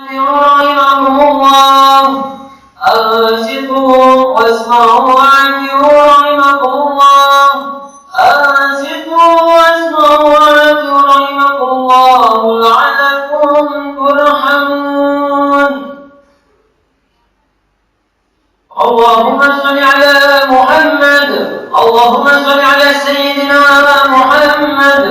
رحمه الله أنصتوا واسمعوا وأطيعوا رحمه الله أنصتوا واسمعوا وأطيعوا رحمه الله لعلكم ترحمون. اللهم صل على محمد، اللهم صل على سيدنا محمد،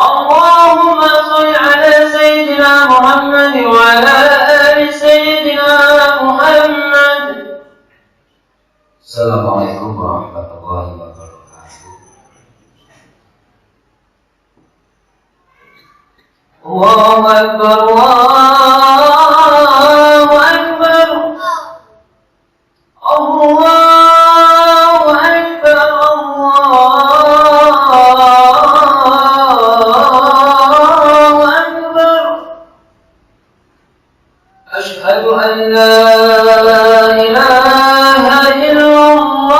اللهم صل على سيدنا محمد وعلى آل سيدنا محمد. Assalamualaikum warahmatullahi wabarakatuh. Allahu Akbar, Allahu Akbar, Allahu Akbar, Allahu Akbar. Asyhadu an la ilaha illallah,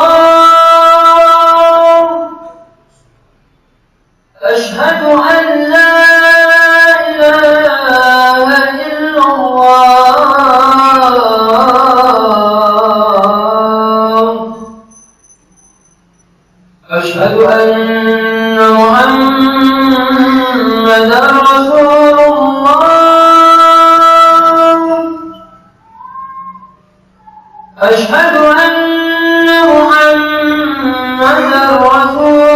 asyhadu an la ilaha illallah, asyhadu anna Muhammadar Rasulullah, asyhadu anna Muhammadar Rasulullah.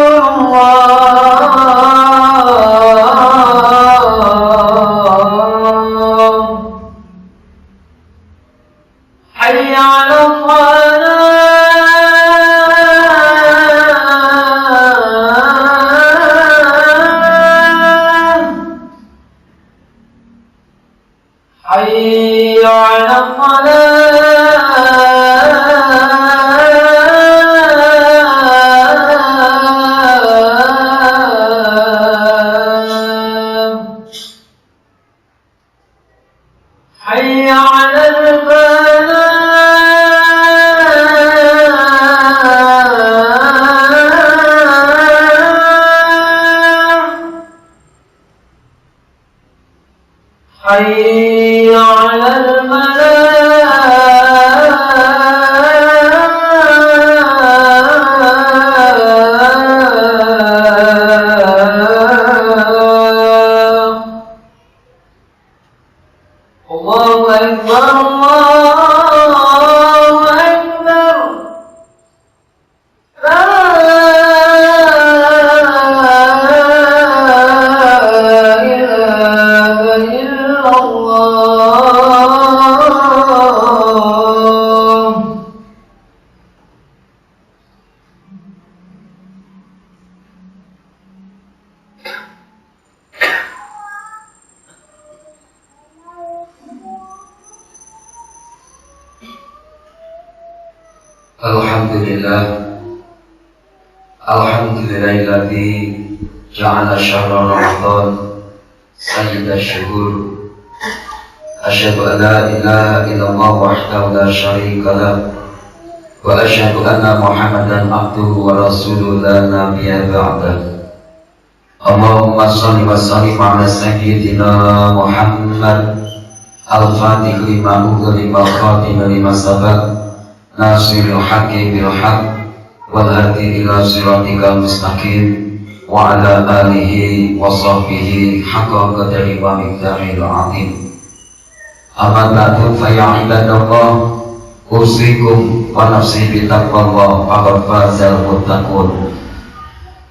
Hayya 'alal falah, hayya 'alal falah, hayya 'alal falah, hayya 'alal falah. Allahu Akbar, Allahu Akbar. La ilaha illallah. Alhamdulillah, alhamdulillahilladzi ja'ala syahra Ramadan sayyidash syuhur. Asyhadu an la ilaha illallah wahdahu la syarika lah wa asyhadu anna Muhammadan abduhu wa rasuluhu la nabiyya ba'dah. Allahumma shalli wa sallim ala sayyidina Muhammad al-fatih lima ughliqa khatim lima sabaq nasirul haqqi bil haqq wal hadi ila siratikal mustaqim wa ala alihi wa sahbihi haqqa qadri wa miqdaril azim. Amma ba'du fa ya ibadallah, usikum wa nafsi bi taqwallah faqad fazal muttaqun.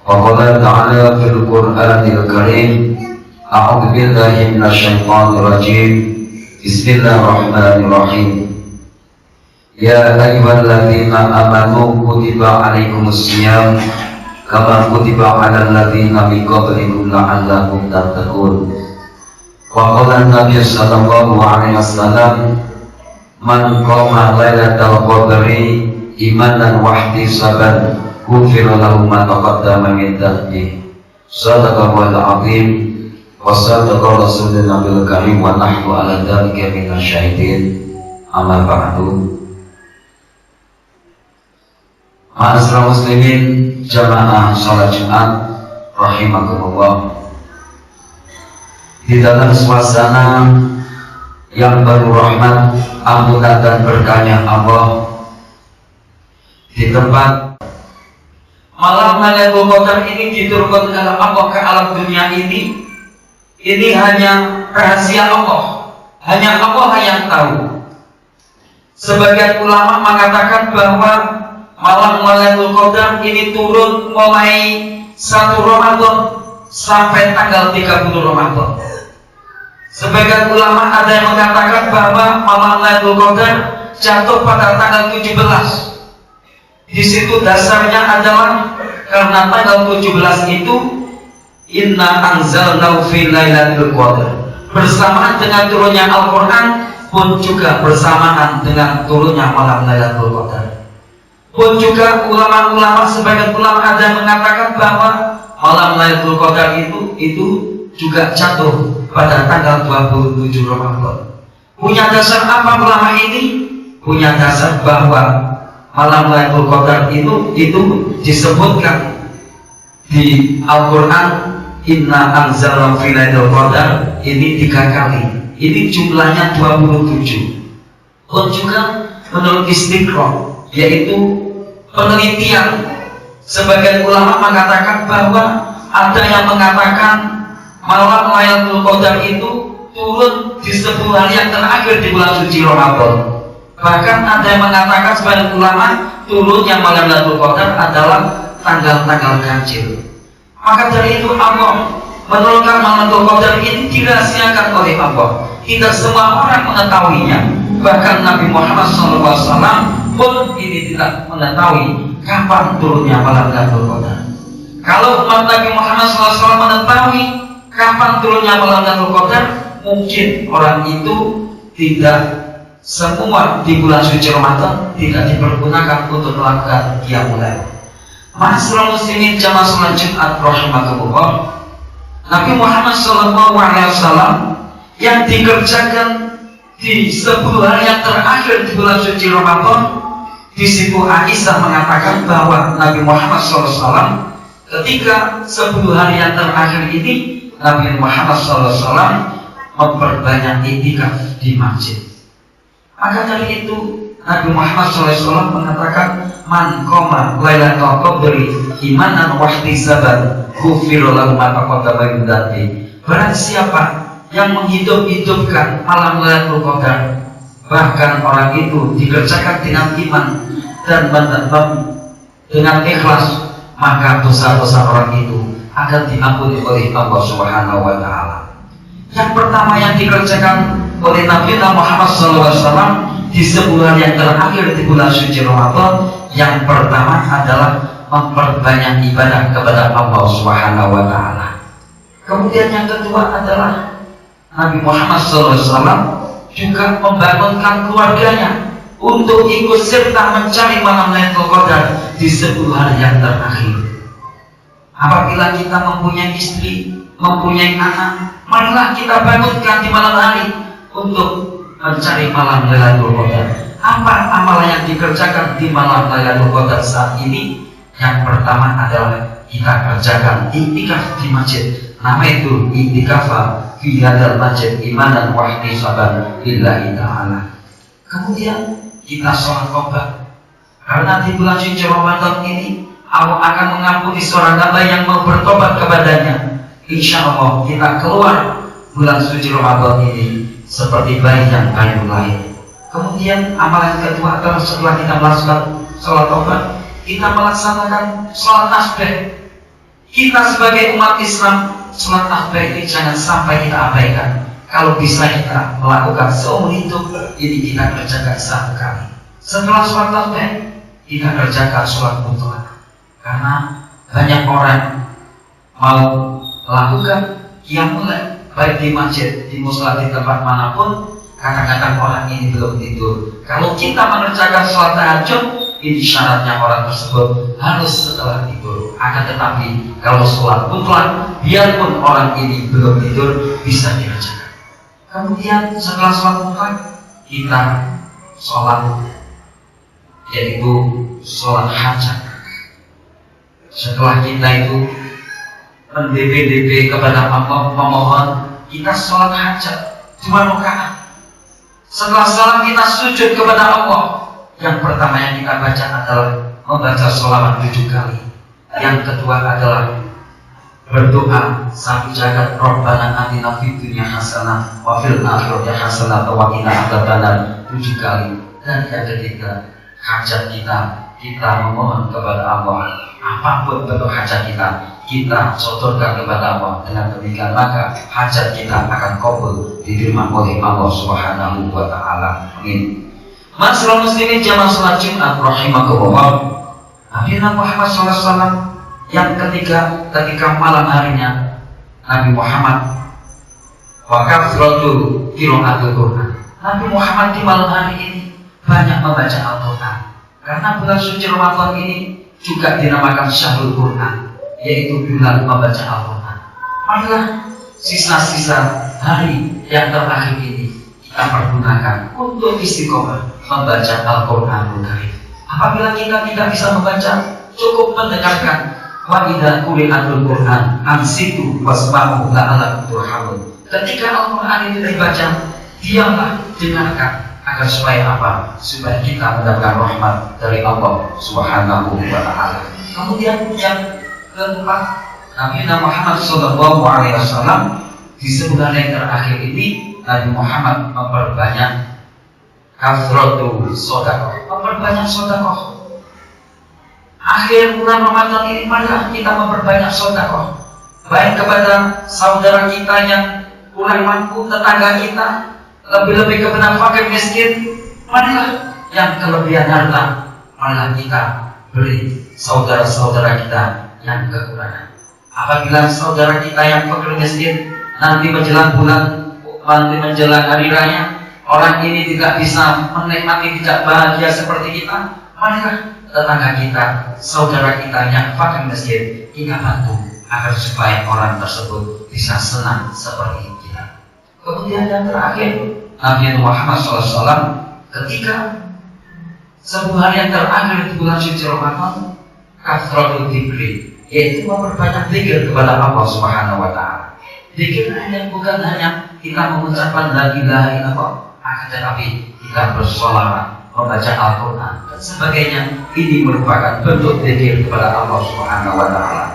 Wa qala ta'ala fil Qur'anil Karim, a'udzu billahi minasy syaithanir rajim. Bismillahirrahmanirrahim. Ya ayyuhalladzina amanu kutiba alaikumusiyam kama kutiba alal ladzina min qablikum la'allakum tattaqun. Wa qala an-nabiy sallallahu alaihi wasallam, man qama lailatal qadri imanan wa ihtisaban ghufira lahu ma taqaddama min dhanbihi. Sadaqallahul azim wa sadaqa rasulun nabiyil karim wa nahnu ala dzalika minasyahidin. Amma ba'du. Ma'asyiral muslimin jamaah salat Jumat rahimakumullah. Di dalam suasana yang penuh rahmat, ampunan dan berkahnya Allah. Di tempat malam Lailatul Qadar ini diturunkan oleh Allah ke alam dunia ini hanya rahasia Allah, hanya Allah yang tahu. Sebagian ulama mengatakan bahwa malam Lailatul Qadar ini turun mulai 1 Ramadan sampai tanggal 30 Ramadan. Sebagian ulama ada yang mengatakan bahwa malam Lailatul Qadar jatuh pada tanggal 17. Di situ dasarnya adalah karena tanggal 17 itu inna anzalnahu fi lailatul qadar, bersamaan dengan turunnya Al-Quran pun juga bersamaan dengan turunnya malam Lailatul Qadar. Pun juga ulama-ulama, sebagian ulama ada yang mengatakan bahwa malam Lailatul Qadar itu juga jatuh pada tanggal 27 Ramadan. Punya dasar apa ulama ini? Punya dasar bahwa malam Lailatul Qadar itu disebutkan di Al-Quran inna anzalnahu fi lailatul qadar ini 3 kali. Ini jumlahnya 27. Pun juga menurut istiqroh, yaitu penelitian, sebagian ulama mengatakan bahwa ada yang mengatakan malam Lailatul Qadar itu turun di 10 hari yang terakhir di bulan suci Ramadan. Bahkan ada yang mengatakan sebagian ulama turunnya malam Lailatul Qadar adalah tanggal-tanggal ganjil. Maka dari itu Allah menurunkan malam Lailatul Qadar ini dirahasiakan oleh Allah. Tidak semua orang mengetahuinya. Bahkan Nabi Muhammad SAW pun ini tidak mengetahui kapan turunnya malam Lailatul Qadar. Kalau umat Nabi Muhammad SAW mengetahui kapan turunnya malam Lailatul Qadar, mungkin orang itu tidak semua di bulan suci Ramadan tidak dipergunakan untuk melakukan qiyamul lail. Ma'asyiral muslimin jamaah salat Jumat rahimakumullah, Nabi Muhammad SAW yang dikerjakan di 10 hari yang terakhir di bulan suci Ramadan, di situ Aisyah mengatakan bahwa Nabi Muhammad SAW ketika 10 hari yang terakhir ini Nabi Muhammad SAW memperbanyak iktikaf di masjid. Maka dari itu Nabi Muhammad SAW mengatakan man qama lailatul qadri imanan wa ihtisaban ghufira lahu ma taqaddama min dzambi. Barang siapa yang menghidup-hidupkan malam Lailatul Qadar, bahkan orang itu dikerjakan dengan iman dan dengan ikhlas, maka dosa-dosa orang itu akan diampuni oleh Allah Subhanahu wa taala. Yang pertama yang dikerjakan oleh Nabi Muhammad SAW di 10 hari yang terakhir di bulan suci Ramadan, yang pertama adalah memperbanyak ibadah kepada Allah Subhanahu wa taala. Kemudian yang kedua adalah Nabi Muhammad SAW juga membangunkan keluarganya untuk ikut serta mencari malam Lailatul Qadar di 10 hari yang terakhir. Apabila kita mempunyai istri, mempunyai anak, marilah kita bangunkan di malam hari untuk mencari malam Lailatul Qadar. Apa amalan yang dikerjakan di malam Lailatul Qadar saat ini? Yang pertama adalah kita kerjakan iktikaf di masjid. Nama itu iktikafa fi hadzal masjid imanan wa ihtisaban lillahi ta'ala. Kemudian kita sholat tobat, karena di bulan suci Ramadan ini Allah akan mengampuni seorang hamba yang mau bertobat kepadanya. Insya Allah kita keluar bulan suci Ramadan ini seperti bayi yang baru lahir. Kemudian amalan kedua adalah setelah kita melaksanakan sholat tobat, kita melaksanakan sholat tasbih. Kita sebagai umat Islam, sholat tasbih ini jangan sampai kita abaikan. Kalau bisa kita melakukan seumur hidup ini, kita kerjakan 1 kali. Setelah sholat tasbih, kita kerjakan sholat mutlak. Karena banyak orang mau melakukan qiyamul lail, baik di masjid, di musala, di tempat manapun, kadang-kadang orang ini belum tidur. Kalau kita mengerjakan sholat tahajud, ini syaratnya orang tersebut harus setelah tidur. Akan tetapi kalau sholat mutlak, biarpun orang ini belum tidur, bisa dikerjakan. Kemudian setelah sholat mutlak, kita sholat, yaitu sholat hajat. Setelah kita itu mendebe-debe kepada Allah, memohon, kita sholat hajat 2 rakaat. Setelah salam kita sujud kepada Allah. Yang pertama yang kita baca adalah membaca sholawat 7 kali. Yang kedua adalah berdoa satu jagat Rabbana atina fid dunya hasanah wa fil akhirati hasanah wa qina adzabannar 7 kali. Dan yang ketiga, hajat kita memohon kepada Allah. Apapun bentuk hajat kita sodorkan kepada Allah. Dengan demikian maka hajat kita akan kabul, diterima oleh Allah Subhanahu wa taala. Amin. Masyaallah muslimin jamaah salat Jumat rahimakumullah. Nabi Muhammad SAW yang ketiga, ketika malam harinya Nabi Muhammad waqafratul qiraatul Quran. Nabi Muhammad di malam hari ini banyak membaca Al-Quran. Karena bulan suci Ramadan ini juga dinamakan Syahrul Quran, yaitu bulan membaca Al-Quran. Marilah sisa-sisa hari yang terakhir ini kita pergunakan untuk istiqomah membaca Al-Quranul Karim. Apabila kita tidak bisa membaca, cukup mendengarkan. Wa idza quri'atul Qur'an ansitu wasma'u la'allakum turhamun. Ketika Al-Quran itu dibaca, diamlah, dengarkan, agar supaya apa? Supaya kita mendapatkan rahmat dari Allah Subhanahu wa taala. Kemudian yang keempat, Nabi Muhammad SAW di sebulan yang terakhir ini Nabi Muhammad memperbanyak kafratul sedekah, memperbanyak sedekah. Akhir bulan Ramadan ini maka kita memperbanyak sedekah, baik kepada saudara kita yang kurang mampu, tetangga kita, lebih-lebih kepada fakir miskin. Marilah yang kelebihan harta, marilah kita beri saudara-saudara kita yang kekurangan. Apabila saudara kita yang fakir miskin nanti menjelang menjelang hari raya, orang ini tidak bisa menikmati, tidak bahagia seperti kita, marilah tetangga kita, saudara kita yang fakir miskin, kita bantu agar supaya orang tersebut bisa senang seperti kita. Kemudian yang terakhir, Nabi Muhammad SAW ketika sebulan yang terakhir di bulan suci Ramadan, kafratul dzikri, yaitu memperbanyak zikir kepada Allah Subhanahu wa taala. Zikir bukan hanya kita mengucapkan la ilaha illallah, akan tetapi kita bersolawat, membaca Al-Quran dan sebagainya. Ini merupakan bentuk zikir kepada Allah Subhanahu wa taala.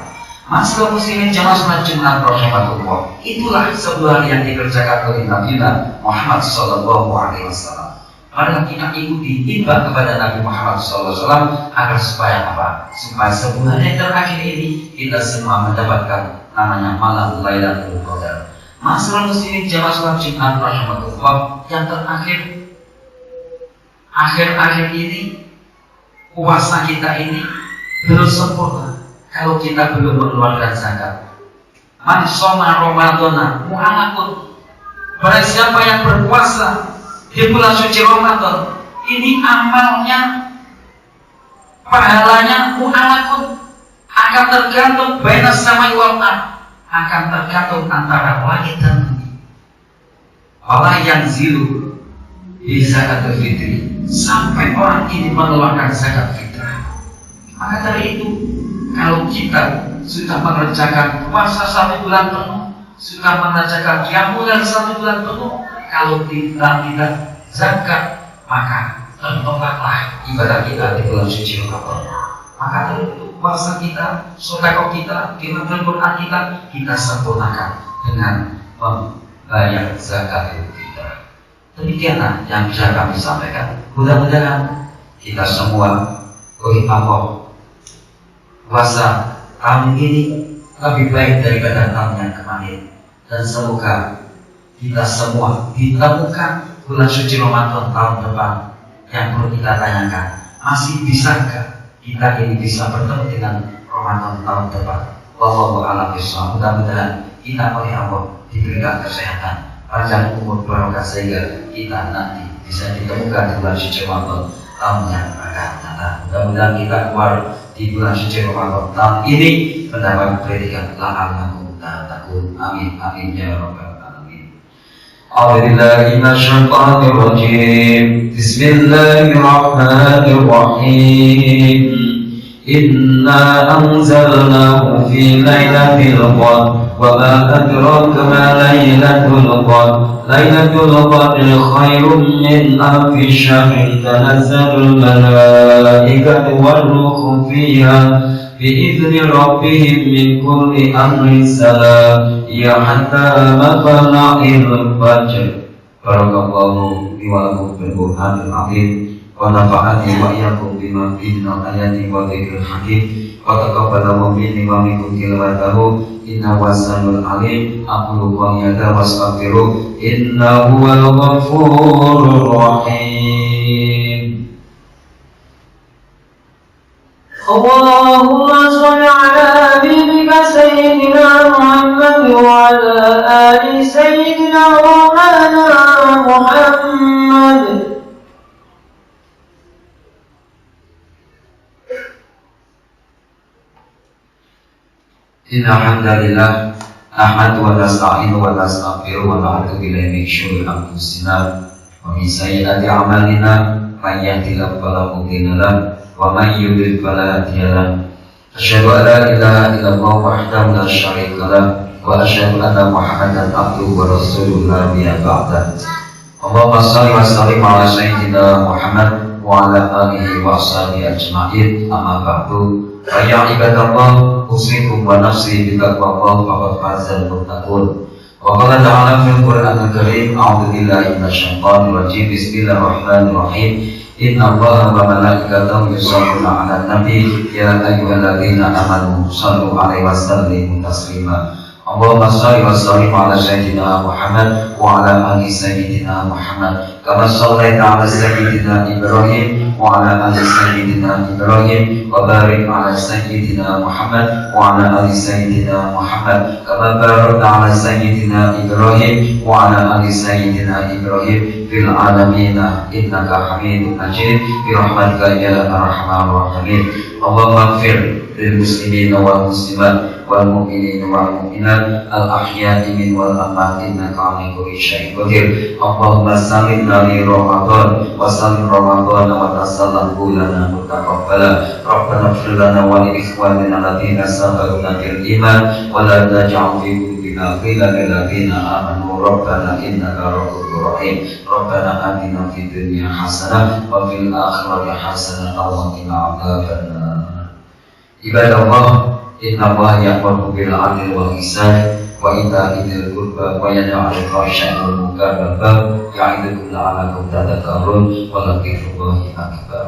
Masalah muslimin jamaah salat Jumat rahimakumullah, itulah sebuah yang dikerjakan oleh Nabi Muhammad sallallahu alaihi wasallam. Marilah kita ikuti timbang kepada Nabi Muhammad sallallahu alaihi wasallam agar supaya apa? Supaya sebulan yang terakhir ini kita semua mendapatkan namanya malam Lailatul Qadar. Masalah muslimin jamaah salat Jumat rahimakumullah, yang terakhir, akhir-akhir ini puasa kita ini belum sempurna kalau kita belum mengeluarkan zakat. Man shoma Ramadana mu'alakun, barang siapa yang berpuasa di bulan suci Ramadan ini, amalnya, pahalanya mu'alakun, akan tergantung baina samai wal ardh, akan tergantung antara langit dan bumi. Allah yang zilu di zakatul fitri, sampai orang ini mengeluarkan zakat fitrah. Maka dari itu, kalau kita sudah mengerjakan puasa 1 bulan penuh, sudah mengerjakan qiyamul lail 1 bulan penuh, kalau kita tidak zakat, maka tertolaklah ibadah kita di bulan suci Ramadan. Maka dari itu, puasa kita, sedekah kita, qiyamul Quran kita sempurnakan dengan membayar zakat fitrah. Demikianlah yang bisa kami sampaikan. Mudah-mudahan kita semua oleh Allah puasa tahun ini lebih baik daripada tahun yang kemarin, dan semoga kita semua ditemukan bulan suci Ramadan tahun depan. Yang perlu kita tanyakan, masih bisakah kita ini bisa bertemu dengan Ramadan tahun depan? Wallahu a'lam bishawab. Mudah-mudahan kita oleh Allah diberikan kesehatan, panjang umur, barokah, sehingga kita nanti bisa ditemukan di bulan suci Ramadan tahun yang akan datang. Mudah-mudahan kita keluar di bulan suci Ramadan tahun ini mendapat predikat la'allakum tattaqun. Amin amin ya rabbal alamin. A'udzubillahi minasyaitonir rajim. Bismillahirrahmanirrahim. إنا أنزلناه في ليلة القدر وما أدراك ما ليلة القدر ليلة القدر خير من ألف شهر تنزل الملائكة والروح فيها بإذن ربهم من كل أمر سلام هي حتى مطلع الفجر. Barakallahu li wa lakum bil Qur'anil azim wa nafa'ani wa iyyakum bima fihi min ayati wa dzikril hakim wa taqabbala minni wa minkum tilawatahu innahu was-sami'ul alim. Aqulu qawli hadza wa astaghfiruh innahu huwal ghafurur rahim. Allahumma sholli ala habibika sayyidina Muhammad wa ala ali sayyidina Muhammad. Innal hamdalillah nahmadu wa nasta'inu wa nastaghfiruh wa na'udzu billahi min syururi anfusina wa min sayyiati a'malina may yahdihillahu fala mudilla lahu wa may yudlil fala hadiya lahu. Asyhadu an la ilaha illallah wahdahu la syarika lahu wa asyhadu anna Muhammadan abduhu wa rasuluhu la nabiyya ba'dahu. Allahumma shalli wa sallim ala sayyidina Muhammad wa ala alihi wa ashabihi ajma'in. Amma ba'du. Fa ya ibadallah usikum wa nafsi bi taqwallah faqad fazal muttaqun. Wa qala ta'ala fil Qur'anil Karim a'udzu billahi minasyaitonir rajim. Bismillahirrahmanirrahim. Inna Allaha wa malaikatahu yusholluna 'alan nabi ya ayyuhalladzina amanu shallu 'alaihi wa sallimu taslima. Allahumma shalli wa sallim 'ala sayyidina Muhammad wa 'ala ali sayyidina Muhammad kama shallaita 'ala sayyidina Ibrahim wa 'ala ali sayyidina Ibrahim wa barik 'ala sayyidina Muhammad wa 'ala ali sayyidina Muhammad kama barakta 'ala sayyidina Ibrahim wa 'ala ali sayyidina Ibrahim fil alamin innaka Hamidum Majid bi rahmatika ya arhamar rahimin. Allahumma ighfir lil muslimina wal muslimat wal mu'minina wal mu'minat al ahya'i min wal amwat innaka 'ala kulli syai'in qadir. Allahumma sallimna li Ramadan wa sallim Ramadan wa tasallahu lana mutaqabbala. Rabbana ighfir lana wa li ikhwanina alladziina sabaquna bil iman wa la taj'al fi qulubina ghillan lil ladziina amanu rabbana innaka ra'ufur rahim. Rabbana atina fid dunya hasanah wa fil akhirati hasanah wa qina adzabannar. Ibadallah, inna Allah ya'muru bil 'adli wal ihsan wa ita'i dzil qurba wa yanha 'anil fahsya'i wal munkar wal baghi ya'idukum la'allakum tadhakkarun wa dzikrullahi akbar.